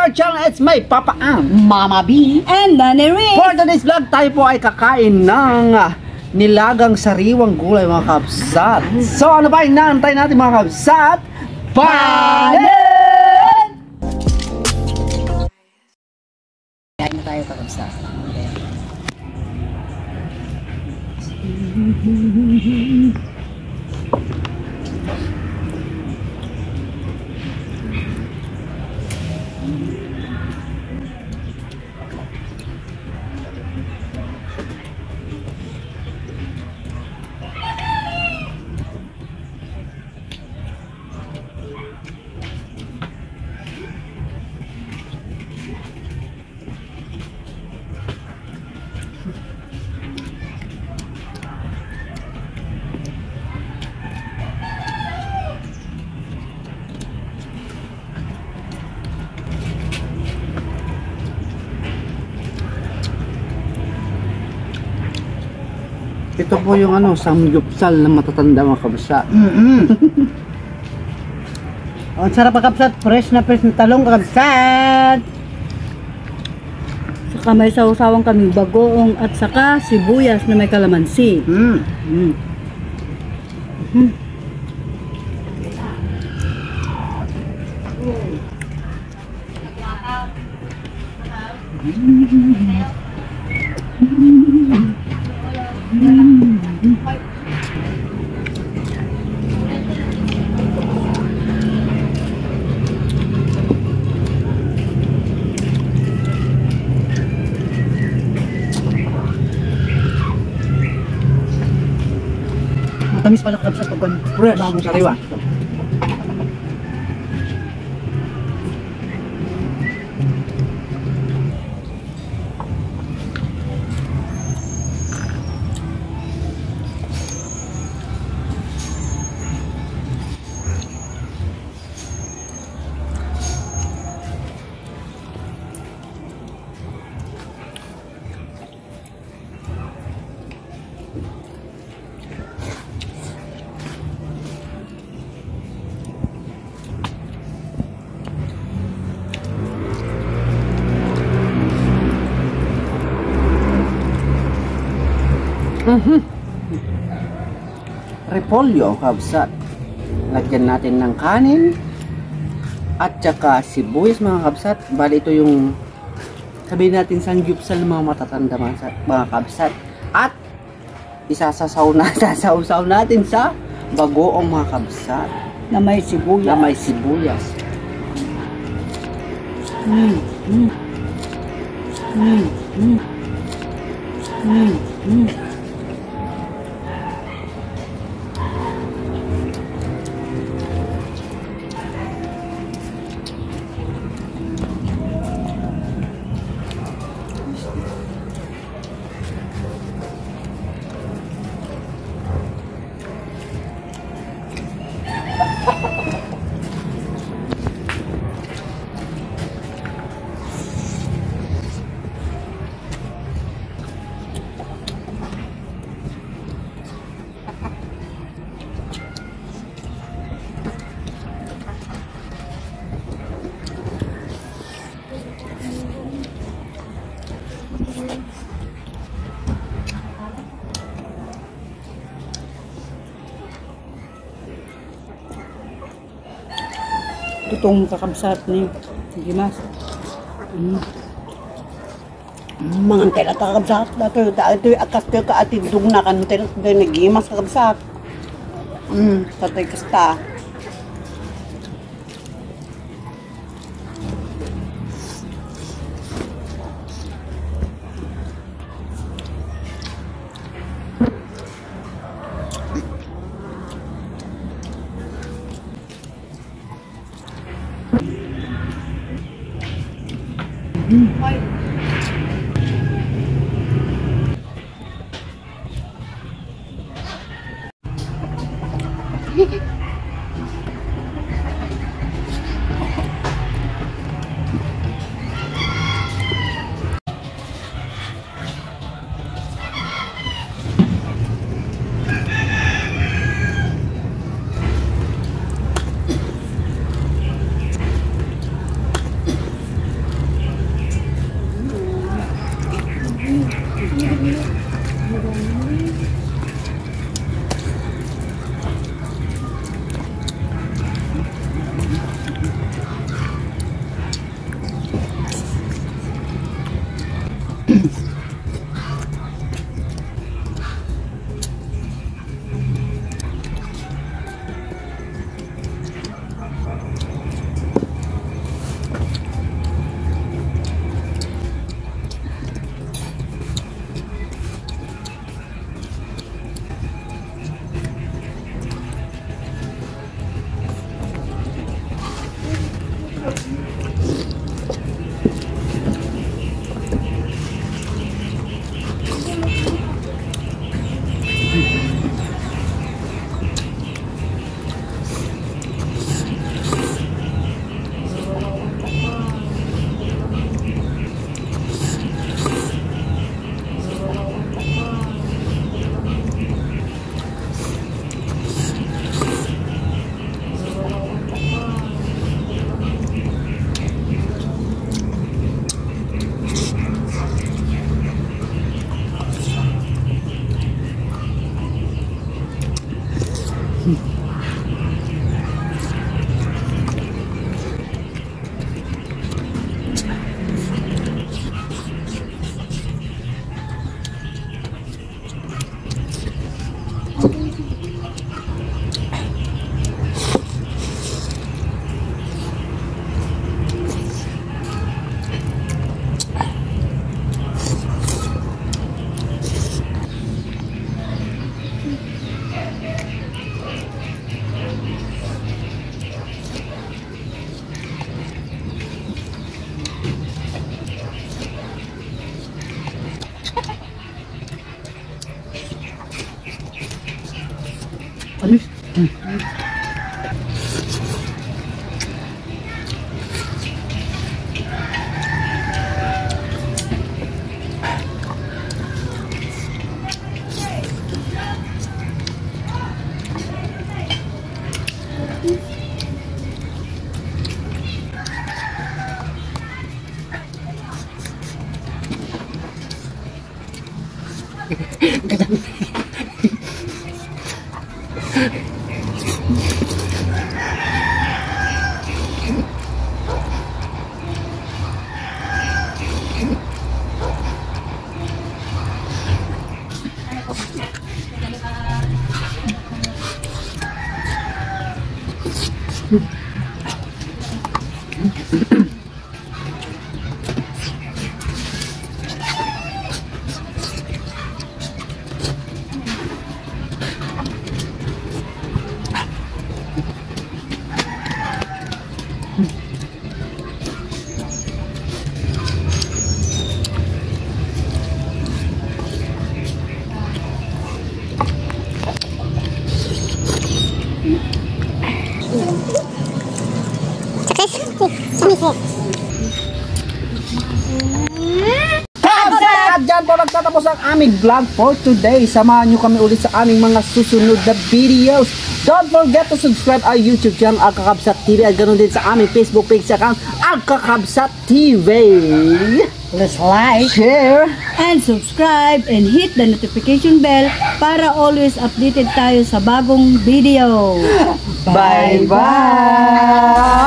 our channel. It's my Papa Ang, Mama B, and Nanny Rick. For today's vlog, tayo po ay kakain ng nilagang sariwang gulay mga kabsat. So ano ba yung naantay natin mga kabsat? Panin! Kain na tayo kabsat. Ito po yung samgyupsal na matatanda mga kabsat. Ang sarap mga kabsat, fresh na talong kabsat. Saka may sawsawang kaming bagoong at saka sibuyas na may kalamansi. Matamis pala kabsat pag Fresh, sariwa. Repolyo kabsat. Lagyan natin ng kanin at saka sibuyas mga kabsat. Bali ito yung sabihin natin sangyupsal ng mga matatanda mga kabsat. At sasaw natin sa bagoong mga kabsat na may sibuyas. Na may sibuyas. Itong kakabsat ni sige mas. Mga tela kakabsat ito akas ko ka ati dugna kan tela nagimas kakabsat. Tatay kasta. At dyan po nagtatapos ang aming vlog for today. Samahan nyo kami ulit sa aming mga susunod na videos. Don't forget to subscribe our YouTube channel, Alkakabsat TV, at ganoon din sa aming Facebook page account, Alkakabsat TV. Let's like, Share, and subscribe, and hit the notification bell para always updated tayo sa bagong video. bye-bye!